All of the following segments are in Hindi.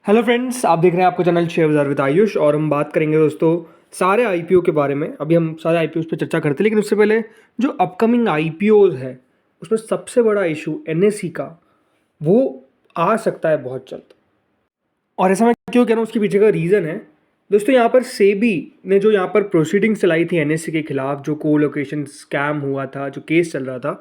हेलो फ्रेंड्स, आप देख रहे हैं आपका चैनल शेयर बाजार विद आयुष और हम बात करेंगे दोस्तों सारे आईपीओ के बारे में। अभी हम सारे आईपीओ पे चर्चा करते हैं, लेकिन उससे पहले जो अपकमिंग आईपीओ है उसमें सबसे बड़ा इशू एनएसई का वो आ सकता है बहुत जल्द। और ऐसा मैं क्यों कह रहा हूँ, उसके पीछे का रीज़न है दोस्तों, यहाँ पर सेबी ने जो यहाँ पर प्रोसीडिंग्स चलाई थी एनएसई के खिलाफ, जो को लोकेशन स्कैम हुआ था, जो केस चल रहा था,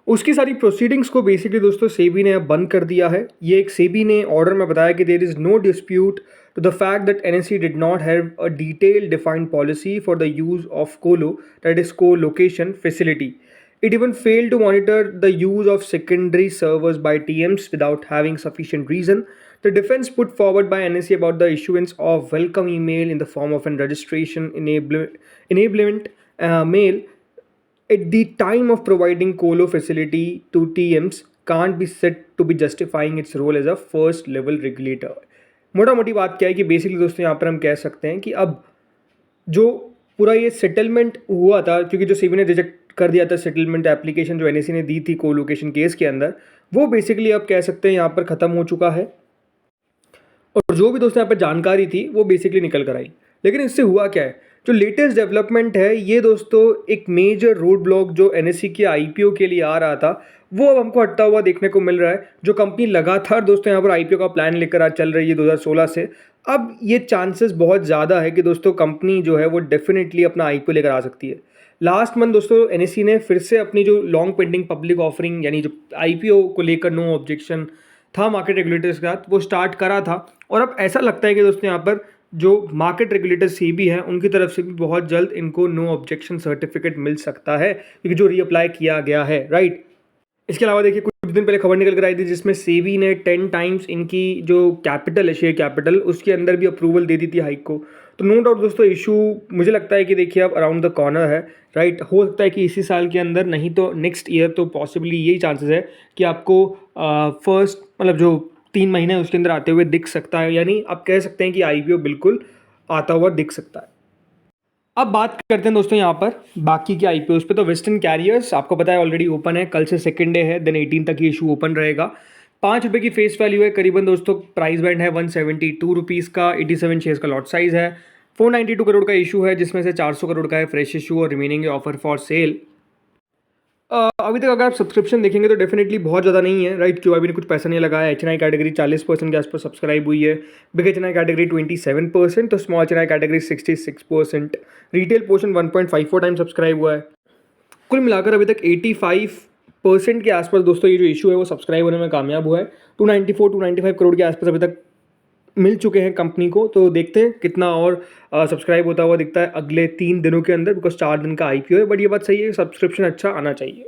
उसकी सारी प्रोसीडिंग्स को बेसिकली दोस्तों सेबी ने अब बंद कर दिया है। ये एक सेबी ने ऑर्डर में बताया कि there is no dispute to the fact that NSE did not have a detailed defined policy for the use of colo, that is co location facility. It even failed to monitor the use of secondary servers by TMs without having sufficient reason. The defense put forward by NSE about the issuance of welcome email in the form of an registration enablement mail at the time of providing colo facility to TMs can't be said to be justifying its role as a first level regulator. मोटा मोटी बात क्या है कि बेसिकली दोस्तों यहाँ पर हम कह सकते हैं कि अब जो पूरा ये सेटलमेंट हुआ था, क्योंकि जो सेबी ने रिजेक्ट कर दिया था सेटलमेंट एप्लीकेशन जो एनएसई ने दी थी को लोकेशन केस के अंदर, वो बेसिकली अब कह सकते हैं यहाँ पर ख़त्म हो चुका है और जो भी दोस्तों यहाँ पर जानकारी थी वो बेसिकली निकल कर आई। लेकिन इससे हुआ क्या है, जो लेटेस्ट डेवलपमेंट है ये दोस्तों, एक मेजर रोड ब्लॉक जो एनएसई के आईपीओ के लिए आ रहा था वो अब हमको हटता हुआ देखने को मिल रहा है। जो कंपनी लगातार दोस्तों यहाँ पर आईपीओ का प्लान लेकर आज चल रही है 2016 से, अब ये चांसेस बहुत ज़्यादा है कि दोस्तों कंपनी जो है वो डेफिनेटली अपना आईपीओ लेकर आ सकती है। लास्ट मंथ दोस्तों एनएसई ने फिर से अपनी जो लॉन्ग पेंडिंग पब्लिक ऑफरिंग, यानी जो आईपीओ को लेकर नो ऑब्जेक्शन था मार्केट रेगुलेटर्स के साथ, वो स्टार्ट करा था। और अब ऐसा लगता है कि दोस्तों यहाँ पर जो मार्केट रेगुलेटर सेबी है उनकी तरफ से भी बहुत जल्द इनको नो ऑब्जेक्शन सर्टिफिकेट मिल सकता है, क्योंकि जो रीअप्लाई किया गया है, राइट। इसके अलावा देखिए कुछ दिन पहले खबर निकल कर आई थी जिसमें सेबी ने 10 टाइम्स इनकी जो कैपिटल है, शेयर कैपिटल, उसके अंदर भी अप्रूवल दे दी थी हाइक को। तो नो डाउट दोस्तों इशू मुझे लगता है कि देखिए अब अराउंड द कॉर्नर है, राइट। हो सकता है कि इसी साल के अंदर, नहीं तो नेक्स्ट ईयर, तो पॉसिबली यही चांसेस है कि आपको फर्स्ट मतलब जो 3 महीने उसके अंदर आते हुए दिख सकता है, यानी आप कह सकते हैं कि आईपीओ बिल्कुल आता हुआ दिख सकता है। अब बात करते हैं दोस्तों यहाँ पर बाकी के आईपीओस पे। तो वेस्टर्न कैरियर्स आपको पता है ऑलरेडी ओपन है, कल से सेकंड डे है, दिन 18 तक ये इशू ओपन रहेगा। 5 रुपये की फेस वैल्यू है करीबन दोस्तों, प्राइस बैंड है 172 रुपीज़ का, 87 शेयर्स का लॉट साइज है, 492 करोड़ का इशू है, जिसमें से 400 करोड़ का है फ्रेश इशू और रिमेनिंग ऑफर फॉर सेल। अभी तक अगर आप सब्सक्रिप्शन देखेंगे तो डेफिनेटली बहुत ज़्यादा नहीं है, राइट। क्यों अभी ने कुछ पैसा नहीं लगाया। एचएनआई कैटेगरी 40% के आसपास सब्सक्राइब हुई है, बिग एचएनआई कैटेगरी 27%, तो small HNI category 66%, retail portion 1.54 time subscribe हुआ है। कुल मिलाकर अभी तक 85% के आसपास दोस्तों ये जो इशू है वो सब्सक्राइब होने में कामयाब हुआ है। 295 करोड़ के आसपास अभी तक मिल चुके हैं कंपनी को। तो देखते हैं कितना और सब्सक्राइब होता हुआ दिखता है अगले 3 दिनों के अंदर, बिकॉज 4 दिन का आईपीओ है, बट ये बात सही है सब्सक्रिप्शन अच्छा आना चाहिए।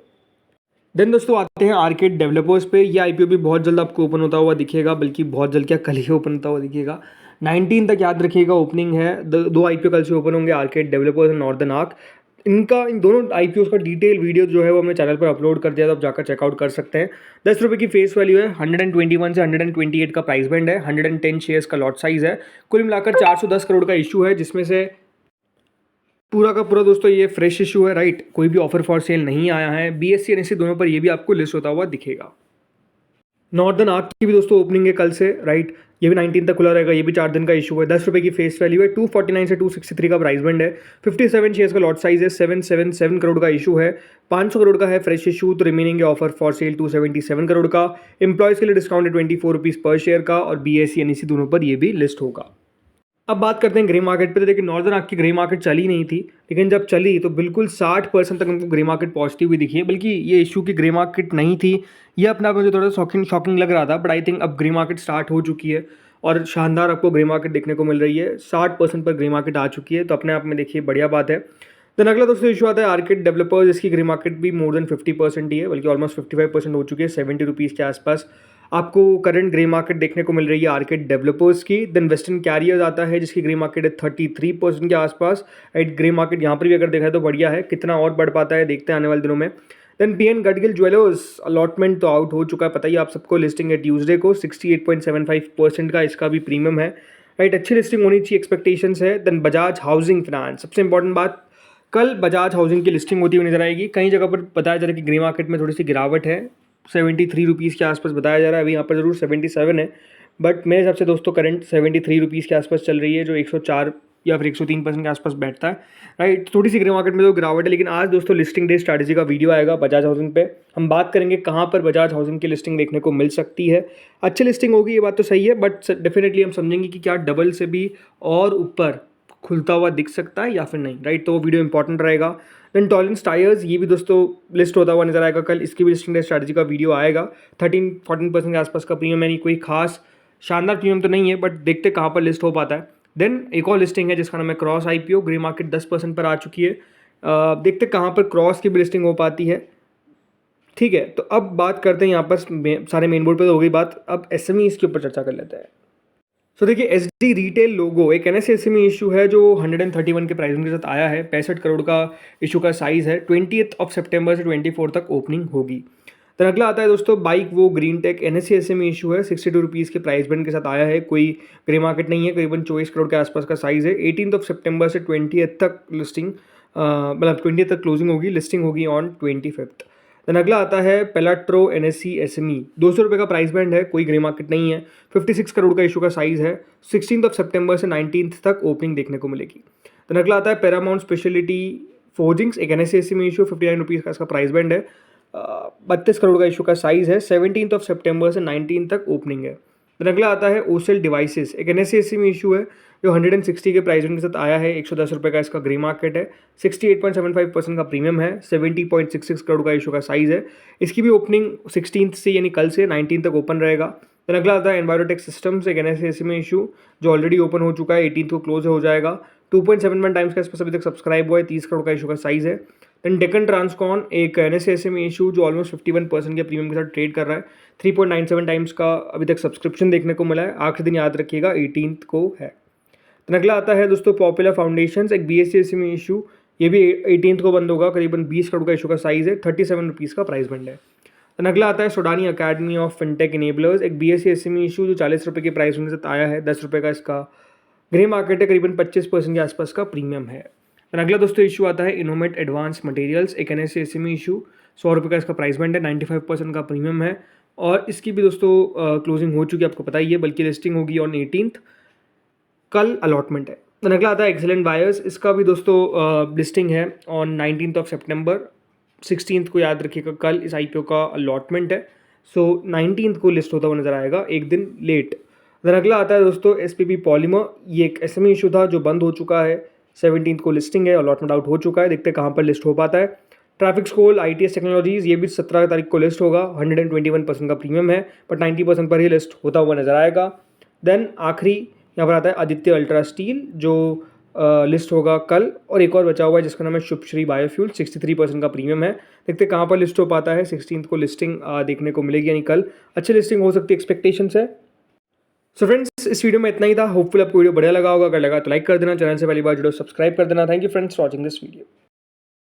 देन दोस्तों आते हैं आर्केड डेवलपर्स पे। ये आईपीओ भी बहुत जल्द आपको ओपन होता हुआ दिखेगा, बल्कि बहुत जल्द क्या, कल ही ओपन होता हुआ दिखेगा। 19 तक याद रखिएगा ओपनिंग है। दो आईपीओ कल से ओपन होंगे, आर्केड डेवलपर्स और नॉर्दर्न आर्क। इन दोनों आईपीओ का डिटेल वीडियो जो है वो हमने चैनल पर अपलोड कर दिया, तो आप जाकर चेकआउट कर सकते हैं। 10 रुपये की फेस वैल्यू है, 121 से 128 का प्राइस बैंड है, 110 शेयर्स का लॉट साइज है। कुल मिलाकर 410 करोड़ का इशू है, जिसमें से पूरा का पूरा दोस्तों ये फ्रेश इशू है, राइट। कोई भी ऑफर फॉर सेल नहीं आया है। बीएससी एनएससी दोनों पर ये भी आपको लिस्ट होता हुआ दिखेगा। नॉर्दर्न आर्क की भी दोस्तों ओपनिंग है कल से, राइट। ये भी 19 तक खुला रहेगा, ये भी 4 दिन का इशू है। 10 रुपये की फेस वैल्यू है, 249 से 263 का प्राइस बैंड है, 57 शेयर्स का लॉट साइज है, 777 करोड़ का इशू है, 500 करोड़ का है फ्रेश इशू, तो remaining offer for sale 277 crore का। एम्प्लॉयज़ के लिए डिस्काउंट है 24 रुपीज़ पर शेयर का, और बीएससी एनएससी दोनों पर ये भी लिस्ट होगा। अब बात करते हैं ग्रे मार्केट पे। तो देखिए नॉर्दर्न आर्क की ग्रे मार्केट चली नहीं थी, लेकिन जब चली तो बिल्कुल 60% तक हमको ग्रे मार्केट पहुंचती हुई दिखी है। बल्कि ये इशू की ग्रे मार्केट नहीं थी, ये अपना मुझे थोड़ा शॉकिंग लग रहा था, बट आई थिंक अब ग्रे मार्केट स्टार्ट हो चुकी है और शानदार आपको ग्रे मार्केट देखने को मिल रही है। 60% पर ग्रे मार्केट आ चुकी है, तो अपने आप में देखिए बढ़िया बात है। देन अगला दोस्तों इशू आता है आर्केड डेवलपर्स, जिसकी ग्रे मार्केट भी मोर देन 50% ही है, बल्कि ऑलमोस्ट 55% हो चुकी है। 70 रुपीज़ के आसपास आपको करंट ग्रे मार्केट देखने को मिल रही है आर्केड डेवलपर्स की। देन वेस्टर्न कैरियर्स आता है, जिसकी ग्रे मार्केट है 33% के आसपास, राइट। ग्रे मार्केट यहाँ पर भी अगर देखा है तो बढ़िया है, कितना और बढ़ पाता है देखते हैं आने वाले दिनों में। Then PN Gadgil jewellers allotment तो आउट हो चुका है, पता ही आप सबको। लिस्टिंग है ट्यूसडे को, 68.75% का इसका भी प्रीमियम है, राइट। अच्छी लिस्टिंग होनी चाहिए, एक्सपेक्टेशंस है। देन बजाज हाउसिंग फाइनेंस, सबसे इंपॉर्टेंट बात, कल बजाज हाउसिंग की लिस्टिंग होती हुई नजर आएगी। कई जगह पर बताया जा रहा है कि ग्रे मार्केट में थोड़ी सी गिरावट है, 73 रुपीज़ के आसपास बताया जा रहा है, अभी यहाँ पर जरूर 77 है, बट मेरे हिसाब से दोस्तों करंट 73 रुपीज़ के आसपास चल रही है, जो 104 या फिर 103% के आसपास बैठता है, राइट। थोड़ी सी ग्रे मार्केट में तो गिरावट है, लेकिन आज दोस्तों लिस्टिंग डे स्ट्रैटेजी का वीडियो आएगा बजाज हाउसिंग पे। हम बात करेंगे कहाँ पर बजाज हाउसिंग की लिस्टिंग देखने को मिल सकती है। अच्छी लिस्टिंग होगी, ये बात तो सही है, बट डेफिनेटली हम समझेंगे कि क्या डबल से भी और ऊपर खुलता हुआ दिख सकता है या फिर नहीं, राइट। तो वो वीडियो इंपॉर्टेंट रहेगा। देन टॉलरेंस टायर्स, ये भी दोस्तों लिस्ट होता हुआ नजर आएगा कल, इसकी भी लिस्टिंग डे स्ट्रैटेजी का वीडियो आएगा। 13-14% के आसपास का प्रीमियम, यानी कोई खास शानदार प्रीमियम तो नहीं है, बट देखते कहाँ पर लिस्ट हो पाता है। देन एक और लिस्टिंग है जिसका नाम है क्रॉस IPO, ग्रे मार्केट 10% पर आ चुकी है। देखते कहाँ पर क्रॉस की भी लिस्टिंग हो पाती है, ठीक है। तो अब बात करते हैं, यहाँ पर सारे मेन बोर्ड पे तो हो गई बात, अब SME इसके ऊपर चर्चा कर लेते हैं। सो देखिए, SD रिटेल लोगो एक NSE SME इशू है जो 131 के प्राइसिंग के साथ आया है। 65 करोड़ का इशू का साइज़ है। 20 सितंबर से 24 तक ओपनिंग होगी। तो अगला आता है दोस्तों बाइक वो Green Tech NSE SME issue है। 62 रुपीज़ के प्राइस बैंड के साथ आया है। कोई ग्रे मार्केट नहीं है, करीबन 24 करोड़ के आसपास का साइज़ है। 18 सितंबर से 20 तक लिस्टिंग, मतलब 20 तक क्लोजिंग होगी, लिस्टिंग होगी ऑन 25। देन अगला आता है पेलाट्रो NSE SME, 200 रुपये का प्राइस बैंड है, कोई ग्रे मार्केट नहीं है। 56 करोड़ का इशू का साइज़ है। 16 सितंबर से 19 तक ओपनिंग देखने को मिलेगी। देन अगला आता है पैरामाउंट स्पेशलिटी फोर्जिंग्स, एक NSE SME इशू, 59 रुपीज़ का इसका प्राइस बैंड है। 32 करोड़ का इशू का साइज़ है। 17 सितंबर से 19 तक ओपनिंग है। देन अगला आता है ओसेल डिवाइसेस, एक NSE SME इशू है जो 160 के प्राइस के साथ आया है। 110 रुपये का इसका ग्रे मार्केट है। 68.75% का प्रीमियम है। 70.66 करोड़ का इशू का साइज़ है। इसकी भी ओपनिंग 16 से यानी कल से 19 तक ओपन रहेगा। देन अगला आता है एनवायरोटेक सिस्टम्स, एक NSE SME इशू जो ऑलरेडी ओपन हो चुका है, 18 को क्लोज हो जाएगा। 2.71 टाइम्स का इस पर अभी तक सब्सक्राइब हुआ है। 30 करोड़ का इशू का साइज़ है। देन डेक्कन ट्रांसकॉन, एक NSE SME इशू जो ऑलमोस्ट 51% के प्रीमियम के साथ ट्रेड कर रहा है। 3.97 टाइम्स का अभी तक सब्सक्रिप्शन देखने को मिला है। आखिरी दिन याद रखिएगा 18 को है। तो अगला आता है दोस्तों पॉपुलर फाउंडेशंस, एक BSE SME इशू, ये भी 18 को बंद होगा। करीबन 20 करोड़ का इशू का साइज़ है। 37 रुपीज़ का प्राइस बैंड है। तो अगला आता है Sodani academy of fintech enablers, एक BSE SME इशू जो 40 रुपये के प्राइस के साथ आया है। 10 रुपये का इसका ग्रे मार्केट है। करीबन 25% के आसपास का प्रीमियम है। तो अगला दोस्तों इशू आता है इनोमेट एडवांस मटेरियल्स, एक NSE SME इशू, 100 रुपये का इसका प्राइस बैंड है। 95% का प्रीमियम है और इसकी भी दोस्तों क्लोजिंग हो चुकी है, आपको पता ही है, बल्कि लिस्टिंग होगी ऑन 18, कल अलॉटमेंट है। तो अगला आता है एक्सेलेंट बायर्स, इसका भी दोस्तों लिस्टिंग है ऑन 19 सितंबर। 16 को याद रखिएगा कल इस IPO का अलॉटमेंट है। सो 19 को लिस्ट होता हुआ नजर आएगा, एक दिन लेट। देन अगला आता है दोस्तों SPP पॉलीमर, ये एक SME इशू था जो बंद हो चुका है। 17 को लिस्टिंग है, अलॉटमेंट आउट हो चुका है, देखते हैं कहाँ पर लिस्ट हो पाता है। ट्रैफिक स्कोल ITS टेक्नोलॉजीज, ये भी 17 तारीख को लिस्ट होगा। 121% का प्रीमियम है, बट 90% पर ही लिस्ट होता हुआ नजर आएगा। देन आखिरी यहाँ पर आता है आदित्य अल्ट्रा स्टील जो लिस्ट होगा कल, और एक और बचा हुआ है जिसका नाम है शुभश्री बायोफ्यूल, 63% का प्रीमियम है। देखते कहाँ पर लिस्ट हो पाता है। 16 को लिस्टिंग देखने को मिलेगी, यानी कल अच्छी लिस्टिंग हो सकती है, एक्सपेक्टेशंस है। सो फ्रेंड्स, इस वीडियो में इतना ही था। होपफुल आपको वीडियो बढ़िया लगा होगा। अगर लगा तो लाइक कर देना, चैनल से पहली बार जुड़ो सब्सक्राइब कर देना। Thank you friends for watching this video.